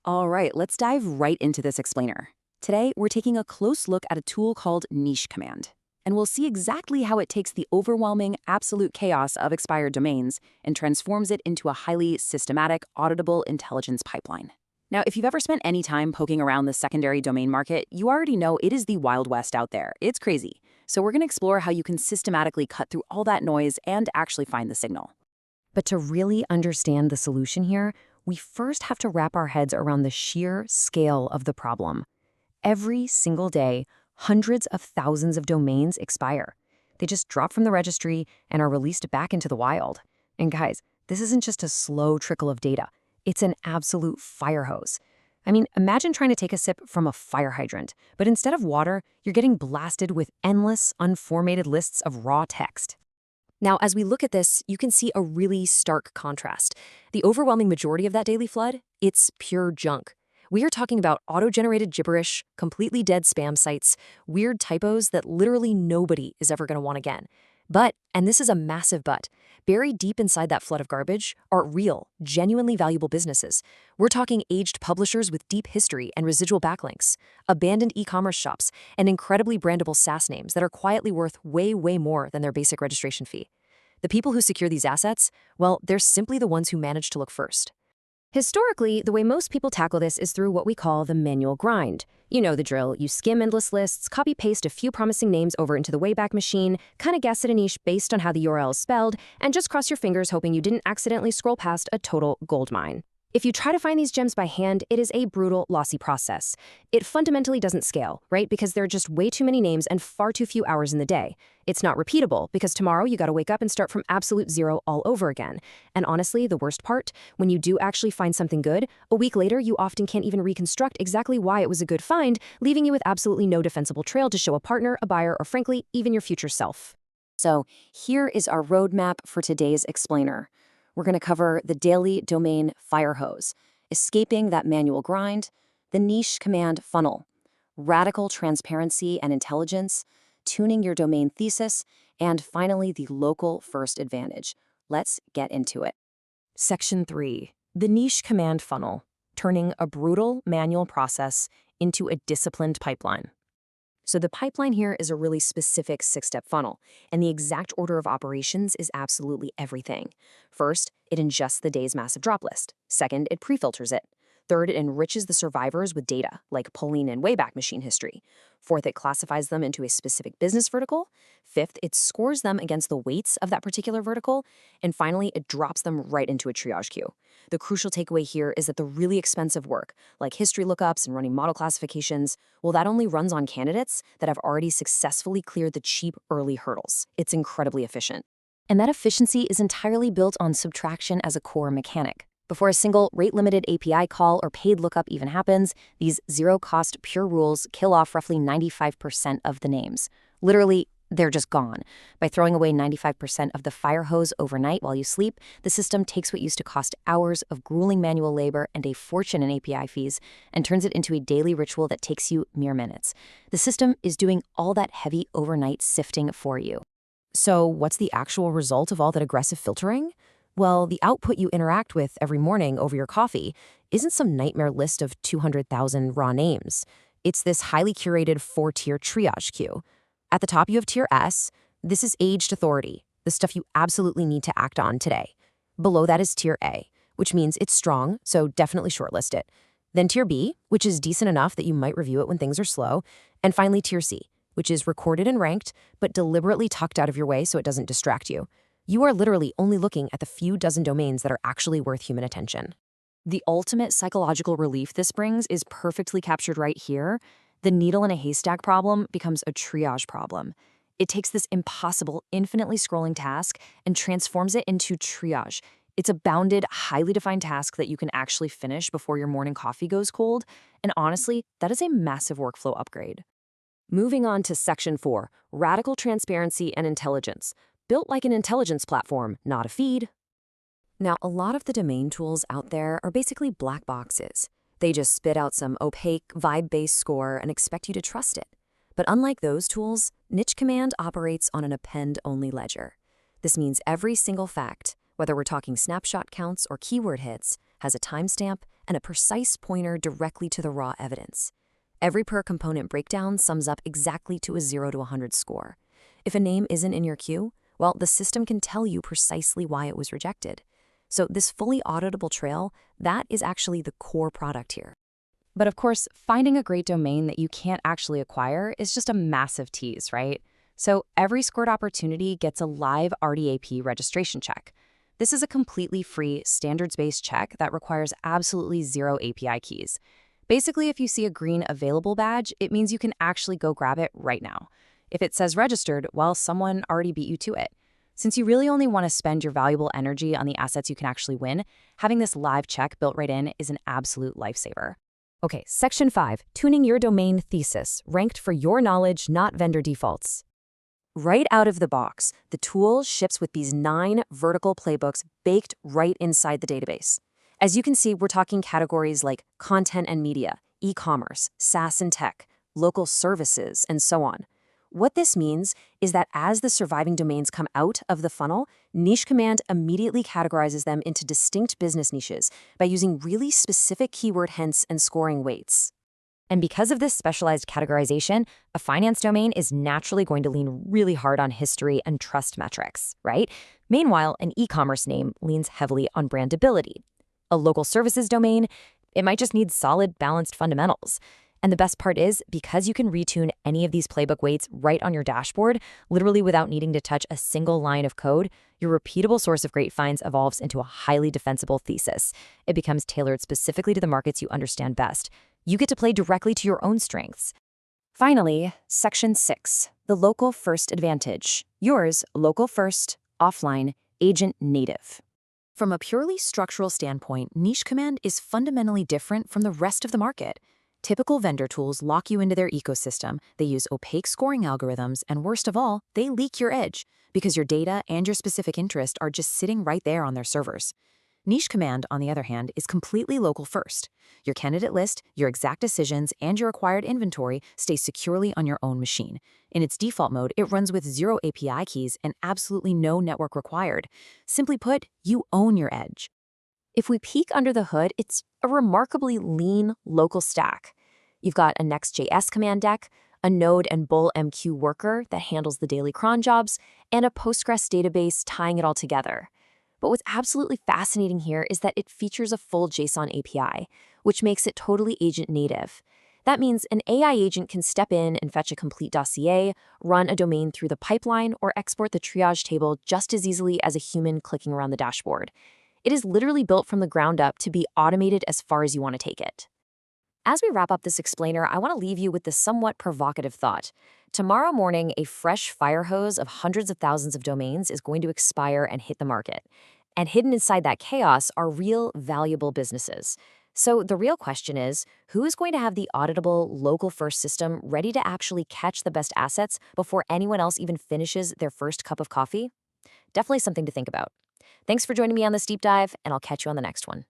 All right, let's dive right into this explainer. Today, we're taking a close look at a tool called Niche Command, and we'll see exactly how it takes the overwhelming, absolute chaos of expired domains and transforms it into a highly systematic, auditable intelligence pipeline. Now, if you've ever spent any time poking around the secondary domain market, you already know it is the Wild West out there. It's crazy. So we're going to explore how you can systematically cut through all that noise and actually find the signal. But to really understand the solution here, we first have to wrap our heads around the sheer scale of the problem. Every single day, hundreds of thousands of domains expire. They just drop from the registry and are released back into the wild. And guys, this isn't just a slow trickle of data. It's an absolute fire hose. I mean, imagine trying to take a sip from a fire hydrant, but instead of water, you're getting blasted with endless, unformatted lists of raw text. Now, as we look at this, you can see a really stark contrast. The overwhelming majority of that daily flood, it's pure junk. We are talking about auto-generated gibberish, completely dead spam sites, weird typos that literally nobody is ever going to want again. But, and this is a massive but, buried deep inside that flood of garbage are real, genuinely valuable businesses. We're talking aged publishers with deep history and residual backlinks, abandoned e-commerce shops, and incredibly brandable SaaS names that are quietly worth way, way more than their basic registration fee. The people who secure these assets, well, they're simply the ones who manage to look first. Historically, the way most people tackle this is through what we call the manual grind. You know the drill. You skim endless lists, copy-paste a few promising names over into the Wayback Machine, kind of guess at a niche based on how the URL is spelled, and just cross your fingers hoping you didn't accidentally scroll past a total goldmine. If you try to find these gems by hand, it is a brutal, lossy process. It fundamentally doesn't scale, right? Because there are just way too many names and far too few hours in the day. It's not repeatable, because tomorrow you gotta wake up and start from absolute zero all over again. And honestly, the worst part, when you do actually find something good, a week later you often can't even reconstruct exactly why it was a good find, leaving you with absolutely no defensible trail to show a partner, a buyer, or frankly, even your future self. So here is our roadmap for today's explainer. We're going to cover the daily domain firehose, escaping that manual grind, the niche command funnel, radical transparency and intelligence, tuning your domain thesis, and finally, the local first advantage. Let's get into it. Section 3, the niche command funnel, turning a brutal manual process into a disciplined pipeline. So the pipeline here is a really specific 6-step funnel, and the exact order of operations is absolutely everything. First, it ingests the day's massive drop list. Second, it pre-filters it. Third, it enriches the survivors with data, like polling and Wayback Machine history. Fourth, it classifies them into a specific business vertical. Fifth, it scores them against the weights of that particular vertical. And finally, it drops them right into a triage queue. The crucial takeaway here is that the really expensive work, like history lookups and running model classifications, well, that only runs on candidates that have already successfully cleared the cheap early hurdles. It's incredibly efficient. And that efficiency is entirely built on subtraction as a core mechanic. Before a single rate-limited API call or paid lookup even happens, these zero-cost pure rules kill off roughly 95% of the names. Literally, they're just gone. By throwing away 95% of the fire hose overnight while you sleep, the system takes what used to cost hours of grueling manual labor and a fortune in API fees and turns it into a daily ritual that takes you mere minutes. The system is doing all that heavy overnight sifting for you. So what's the actual result of all that aggressive filtering? Well, the output you interact with every morning over your coffee isn't some nightmare list of 200,000 raw names. It's this highly curated 4-tier triage queue. At the top, you have Tier S. This is aged authority, the stuff you absolutely need to act on today. Below that is Tier A, which means it's strong, so definitely shortlist it. Then Tier B, which is decent enough that you might review it when things are slow. And finally, Tier C, which is recorded and ranked, but deliberately tucked out of your way so it doesn't distract you. You are literally only looking at the few dozen domains that are actually worth human attention. The ultimate psychological relief this brings is perfectly captured right here. The needle in a haystack problem becomes a triage problem. It takes this impossible, infinitely scrolling task and transforms it into triage. It's a bounded, highly defined task that you can actually finish before your morning coffee goes cold. And honestly, that is a massive workflow upgrade. Moving on to Section 4, radical transparency and intelligence. Built like an intelligence platform, not a feed. Now, a lot of the domain tools out there are basically black boxes. They just spit out some opaque, vibe-based score and expect you to trust it. But unlike those tools, Niche Command operates on an append-only ledger. This means every single fact, whether we're talking snapshot counts or keyword hits, has a timestamp and a precise pointer directly to the raw evidence. Every per component breakdown sums up exactly to a 0 to 100 score. If a name isn't in your queue, well, the system can tell you precisely why it was rejected. So this fully auditable trail, that is actually the core product here. But of course, finding a great domain that you can't actually acquire is just a massive tease, right? So every scored opportunity gets a live RDAP registration check. This is a completely free, standards-based check that requires absolutely zero API keys. Basically, if you see a green available badge, it means you can actually go grab it right now. If it says registered, well, someone already beat you to it. Since you really only want to spend your valuable energy on the assets you can actually win, having this live check built right in is an absolute lifesaver. Okay, Section 5, tuning your domain thesis, ranked for your knowledge, not vendor defaults. Right out of the box, the tool ships with these 9 vertical playbooks baked right inside the database. As you can see, we're talking categories like content and media, e-commerce, SaaS and tech, local services, and so on. What this means is that as the surviving domains come out of the funnel, Niche Command immediately categorizes them into distinct business niches by using really specific keyword hints and scoring weights. And because of this specialized categorization, a finance domain is naturally going to lean really hard on history and trust metrics, right? Meanwhile, an e-commerce name leans heavily on brandability. A local services domain, it might just need solid, balanced fundamentals. And the best part is, because you can retune any of these playbook weights right on your dashboard, literally without needing to touch a single line of code, your repeatable source of great finds evolves into a highly defensible thesis. It becomes tailored specifically to the markets you understand best. You get to play directly to your own strengths. Finally, Section 6, the local first advantage. Yours, local first, offline, agent native. From a purely structural standpoint, Niche Command is fundamentally different from the rest of the market. Typical vendor tools lock you into their ecosystem, they use opaque scoring algorithms, and worst of all, they leak your edge because your data and your specific interest are just sitting right there on their servers. Niche Command, on the other hand, is completely local first. Your candidate list, your exact decisions, and your acquired inventory stay securely on your own machine. In its default mode, it runs with 0 API keys and absolutely no network required. Simply put, you own your edge. If we peek under the hood, it's a remarkably lean local stack. You've got a Next.js command deck, a Node and Bull MQ worker that handles the daily cron jobs, and a Postgres database tying it all together. But what's absolutely fascinating here is that it features a full JSON API, which makes it totally agent native. That means an AI agent can step in and fetch a complete dossier, run a domain through the pipeline, or export the triage table just as easily as a human clicking around the dashboard. It is literally built from the ground up to be automated as far as you want to take it. As we wrap up this explainer, I want to leave you with this somewhat provocative thought. Tomorrow morning, a fresh fire hose of hundreds of thousands of domains is going to expire and hit the market. And hidden inside that chaos are real, valuable businesses. So the real question is, who is going to have the auditable, local-first system ready to actually catch the best assets before anyone else even finishes their first cup of coffee? Definitely something to think about. Thanks for joining me on this deep dive, and I'll catch you on the next one.